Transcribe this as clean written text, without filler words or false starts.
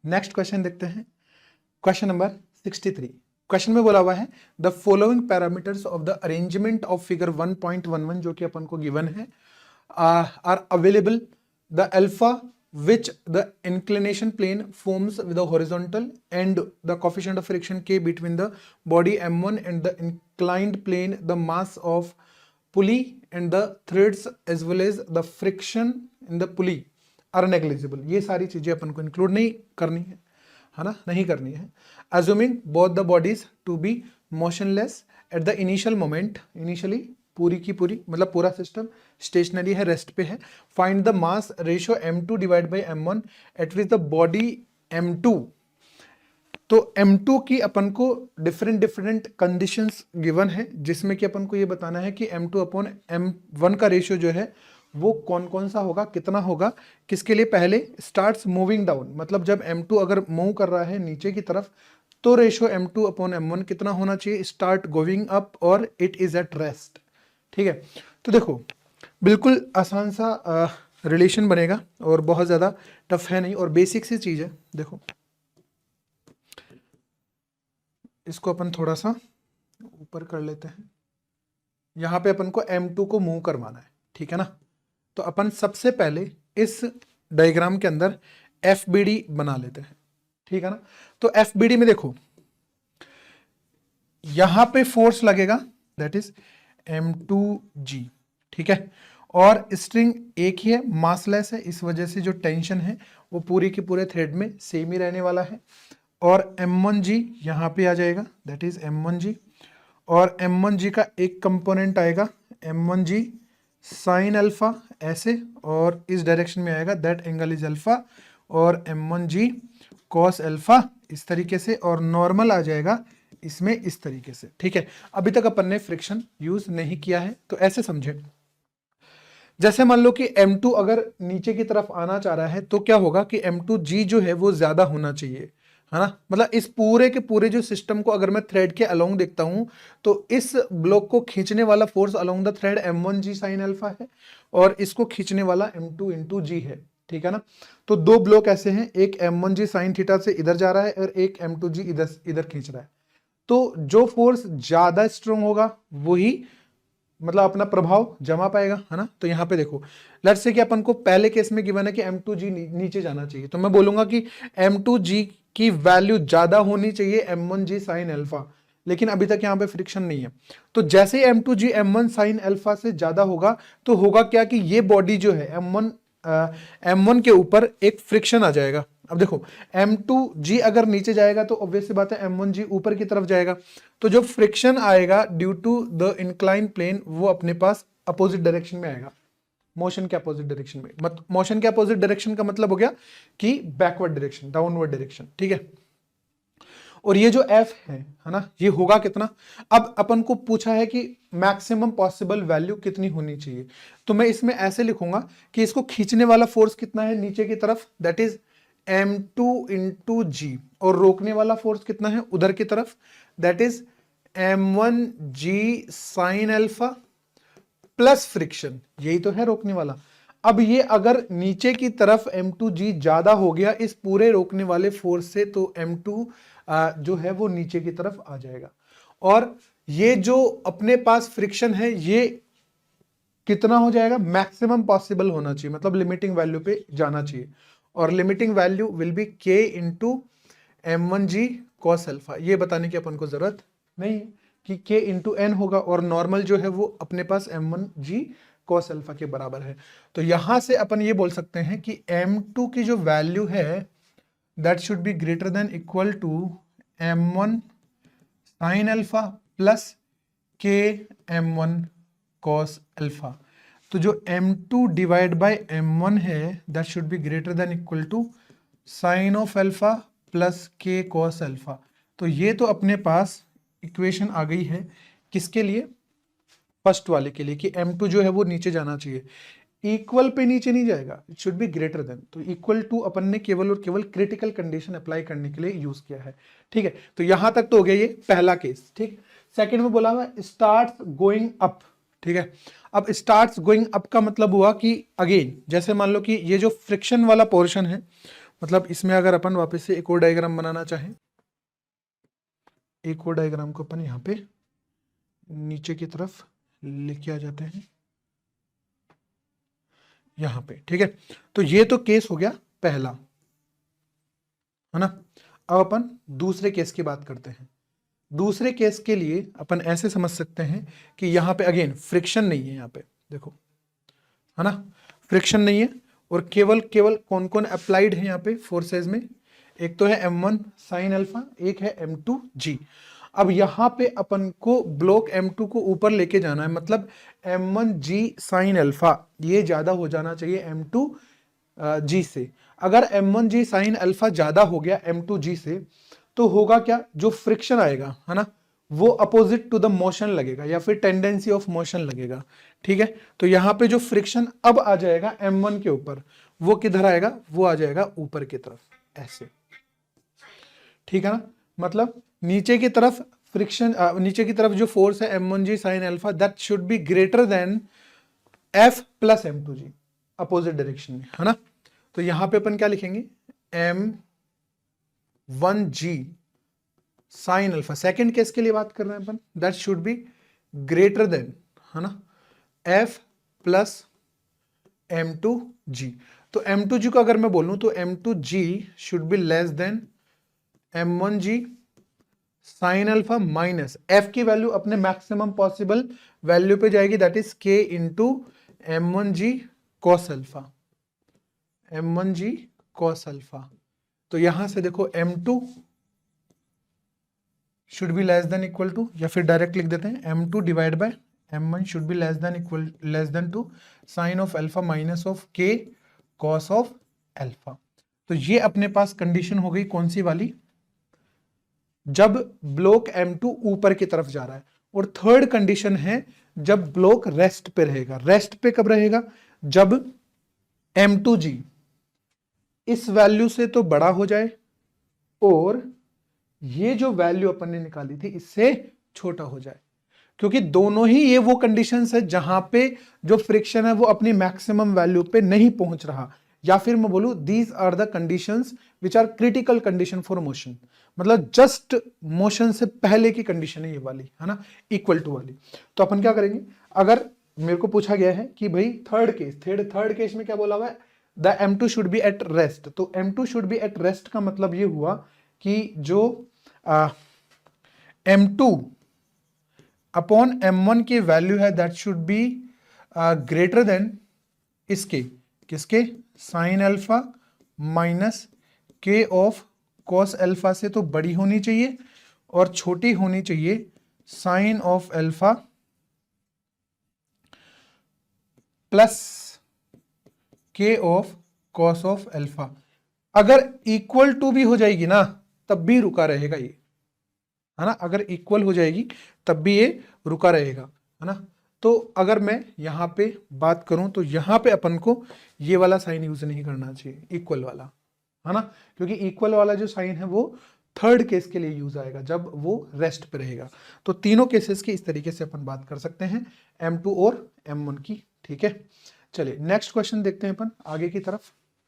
Next question देखते हैं, question number 63। Question में बोला हुआ है the following parameters of the arrangement of figure 1.11 जो कि अपन को गिवन है are available, the alpha which the inclination plane forms with the horizontal and the coefficient of friction k between the body m1 and the inclined plane, the mass of pulley and the threads as well as the friction in the pulley are negligible। ये सारी चीजें अपन को include नहीं करनी है ना, नहीं करनी है। assuming both the bodies to be motionless at the initial moment, initially पूरी की पूरी मतलब पूरा सिस्टम स्टेशनरी है, रेस्ट पे है। Find the mass ratio m2 divide by m1 eight which the body m2। तो m2 की अपन को डिफरेंट डिफरेंट कंडीशंस गिवन है, जिसमें कि अपन को ये बताना है कि m2 अपॉन m1 का रेशियो जो है वो कौन कौन सा होगा, कितना होगा, किसके लिए। पहले स्टार्ट्स मूविंग डाउन, मतलब जब m2 अगर मूव कर रहा है नीचे की तरफ तो रेशियो m2 अपॉन m1 कितना होना चाहिए, स्टार्ट गोइंग अप और इट इज एट रेस्ट। ठीक है, तो देखो बिल्कुल आसान सा रिलेशन बनेगा और बहुत ज़्यादा टफ है नहीं और बेसिक सी चीज़ है। देखो इसको अपन थोड़ा सा ऊपर कर लेते हैं, यहाँ पे अपन को m2 को मूव करवाना है, ठीक है ना। तो अपन सबसे पहले इस डायग्राम के अंदर FBD बना लेते हैं, ठीक है ना। तो FBD में देखो यहाँ पे फोर्स लगेगा दैट इज m2g, ठीक है, और स्ट्रिंग एक ही है, मासलेस है, इस वजह से जो टेंशन है वो पूरी के पूरे थ्रेड में सेम ही रहने वाला है। और m1g यहाँ पे आ जाएगा दैट इज m1g, और m1g का एक कंपोनेंट आएगा m1g साइन अल्फा ऐसे, और इस डायरेक्शन में आएगा दैट एंगल इज अल्फा, और m1g कॉस अल्फा इस तरीके से, और नॉर्मल आ जाएगा इसमें इस तरीके से। ठीक है, अभी तक अपन ने फ्रिक्शन यूज नहीं किया है तो ऐसे समझे, जैसे मान लो कि m2 अगर नीचे की तरफ आना चाह रहा है तो क्या होगा कि m2g जो है वो ज्यादा होना चाहिए, है ना। मतलब इस पूरे के पूरे जो सिस्टम को अगर मैं थ्रेड के अलोंग देखता हूं तो इस ब्लॉक को खींचने वाला force along the thread m1g sine alpha है और इसको खींचने वाला m2 इंटू जी है, ठीक है ना। तो दो ब्लॉक ऐसे हैं, एक m1g साइन थीटा से इधर जा रहा है और एक m2g इधर खींच रहा है। तो जो फोर्स ज्यादा स्ट्रॉन्ग होगा वही मतलब अपना प्रभाव जमा पाएगा, है ना। तो यहाँ पे देखो लेट्स से कि अपन को पहले केस में गिवन है कि m2g नीचे जाना चाहिए, तो मैं बोलूंगा कि m2g की वैल्यू ज्यादा होनी चाहिए m1g साइन अल्फा, लेकिन अभी तक यहाँ पे फ्रिक्शन नहीं है। तो जैसे ही m2g m1 साइन अल्फा से ज्यादा होगा तो होगा क्या कि ये बॉडी जो है m1 के ऊपर एक फ्रिक्शन आ जाएगा। अब देखो m2g अगर नीचे जाएगा तो ऑब्वियस सी बात है m1g ऊपर की तरफ जाएगा, तो जो फ्रिक्शन आएगा due to the incline plane वो अपने पास अपोजिट डायरेक्शन में आएगा, मोशन के अपोजिट डायरेक्शन में। मोशन के अपोजिट डायरेक्शन का मतलब हो गया कि बैकवर्ड डायरेक्शन, डाउनवर्ड डायरेक्शन, ठीक है। और ये जो f है ना, ये होगा कितना। अब अपन को पूछा है कि मैक्सिमम पॉसिबल वैल्यू कितनी होनी चाहिए, तो मैं इसमें ऐसे लिखूंगा कि इसको खींचने वाला फोर्स कितना है नीचे की तरफ दैट इज m2 इंटू जी, और रोकने वाला फोर्स कितना है उधर की तरफ that is m1g sine alpha plus friction, यही तो है रोकने वाला। अब ये अगर नीचे की तरफ m2g ज्यादा हो गया इस पूरे रोकने वाले फोर्स से तो m2 जो है वो नीचे की तरफ आ जाएगा, और ये जो अपने पास फ्रिक्शन है ये कितना हो जाएगा, मैक्सिमम पॉसिबल होना चाहिए, मतलब लिमिटिंग वैल्यू पे जाना चाहिए, और limiting value will be k into m1g cos alpha. ये बताने की अपन को जरूरत नहीं है कि k इंटू एन होगा, और नॉर्मल जो है वो अपने पास m1g कॉस अल्फा के बराबर है। तो यहां से अपन ये बोल सकते हैं कि m2 की जो वैल्यू है that should be greater than equal to m1 sine alpha plus k m1 cos alpha. तो जो m2 डिवाइड बाय m1 है that should be greater than equal to sine of alpha plus k cos alpha. तो ये तो अपने पास equation आ गई है किसके लिए, फर्स्ट वाले के लिए, कि m2 जो है वो नीचे जाना चाहिए, इक्वल पे नीचे नहीं जाएगा, it should be greater then. तो इक्वल टू अपन ने केवल और केवल क्रिटिकल कंडीशन अप्लाई करने के लिए यूज किया है, ठीक है। तो यहां तक तो हो गया ये पहला केस, ठीक। सेकंड में बोला हुआ स्टार्ट गोइंग अप, ठीक है। अब स्टार्ट गोइंग अप का मतलब हुआ कि अगेन जैसे मान लो कि ये जो फ्रिक्शन वाला पोर्शन है मतलब इसमें अगर अपन वापस से एक और डायग्राम बनाना चाहें, एक और डायग्राम को अपन यहाँ पे नीचे की तरफ लेके आ जाते हैं यहाँ पे, ठीक है। तो ये तो केस हो गया पहला, है ना। अब अपन दूसरे केस की बात करते हैं। दूसरे केस के लिए अपन ऐसे समझ सकते हैं कि यहाँ पे अगेन फ्रिक्शन नहीं है, यहाँ पे देखो, है ना, फ्रिक्शन नहीं है, और केवल कौन कौन अप्लाइड है यहाँ पे फोर्सेज में, एक तो है m1 साइन अल्फा, एक है m2g। अब यहाँ पे अपन को ब्लॉक m2 को ऊपर लेके जाना है, मतलब m1g साइन अल्फा ये ज्यादा हो जाना चाहिए m2g से। अगर m1g साइन अल्फा ज्यादा हो गया m2g से, तो होगा क्या, जो फ्रिक्शन आएगा, है ना, वो अपोजिट टू द मोशन लगेगा या फिर टेंडेंसी ऑफ मोशन लगेगा, ठीक है। तो यहाँ पे जो फ्रिक्शन अब आ जाएगा m1 के ऊपर, वो किधर आएगा, वो आ जाएगा ऊपर की तरफ, ऐसे, ठीक है ना। मतलब नीचे की तरफ फ्रिक्शन, नीचे की तरफ जो फोर्स है m1g sine alpha, that should be greater then f plus m2g, opposite direction में, है ना। तो यहां पे अपन क्या लिखेंगे, m1g sine alpha, second case के लिए बात कर रहे हैं अपन, that should be greater than, है ना, f प्लस m2g। तो m2g को अगर मैं बोलूं तो m2g should be less than m1g sine alpha minus f की वैल्यू अपने मैक्सिमम पॉसिबल वैल्यू पे जाएगी, that is k into m1g cos alpha, m1g cos alpha. तो यहां से देखो m2 should be less than equal to, या फिर डायरेक्ट लिख देते हैं m2 divide by m1 should be less than equal, less than to sine of alpha minus of k cos of alpha. तो ये अपने पास कंडीशन हो गई कौन सी वाली, जब ब्लॉक m2 ऊपर की तरफ जा रहा है। और थर्ड कंडीशन है जब ब्लॉक रेस्ट पे रहेगा। रेस्ट पे कब रहेगा, जब m2g इस वैल्यू से तो बड़ा हो जाए और ये जो वैल्यू अपन ने निकाली थी इससे छोटा हो जाए, क्योंकि दोनों ही ये वो कंडीशंस है जहां पे जो फ्रिक्शन है वो अपनी मैक्सिमम वैल्यू पे नहीं पहुंच रहा, या फिर मैं बोलूं these are the conditions which are critical condition for motion, मतलब जस्ट मोशन से पहले की कंडीशन है ये वाली, है ना, इक्वल टू वाली। तो अपन क्या करेंगे, अगर मेरे को पूछा गया है कि भाई थर्ड केस में क्या बोला हुआ है, the m2 should B at rest. तो m2 should B at rest का मतलब ये हुआ कि जो m2 अपॉन m1 की वैल्यू है that should be greater than इसके, किसके, sine alpha minus k of cos alpha से तो बड़ी होनी चाहिए और छोटी होनी चाहिए sine of alpha plus k of cos of alpha. अगर इक्वल टू भी हो जाएगी ना तब भी रुका रहेगा ये, है ना, अगर इक्वल हो जाएगी तब भी ये रुका रहेगा, है ना। तो अगर मैं यहाँ पे बात करूं तो यहाँ पे अपन को ये वाला साइन यूज नहीं करना चाहिए, इक्वल वाला, है ना, क्योंकि इक्वल वाला जो साइन है वो थर्ड केस के लिए यूज आएगा जब वो रेस्ट पे रहेगा। तो तीनों केसेस की इस तरीके से अपन बात कर सकते हैं m2 और m1 की, ठीक है। चलिए नेक्स्ट क्वेश्चन देखते हैं अपन आगे की तरफ।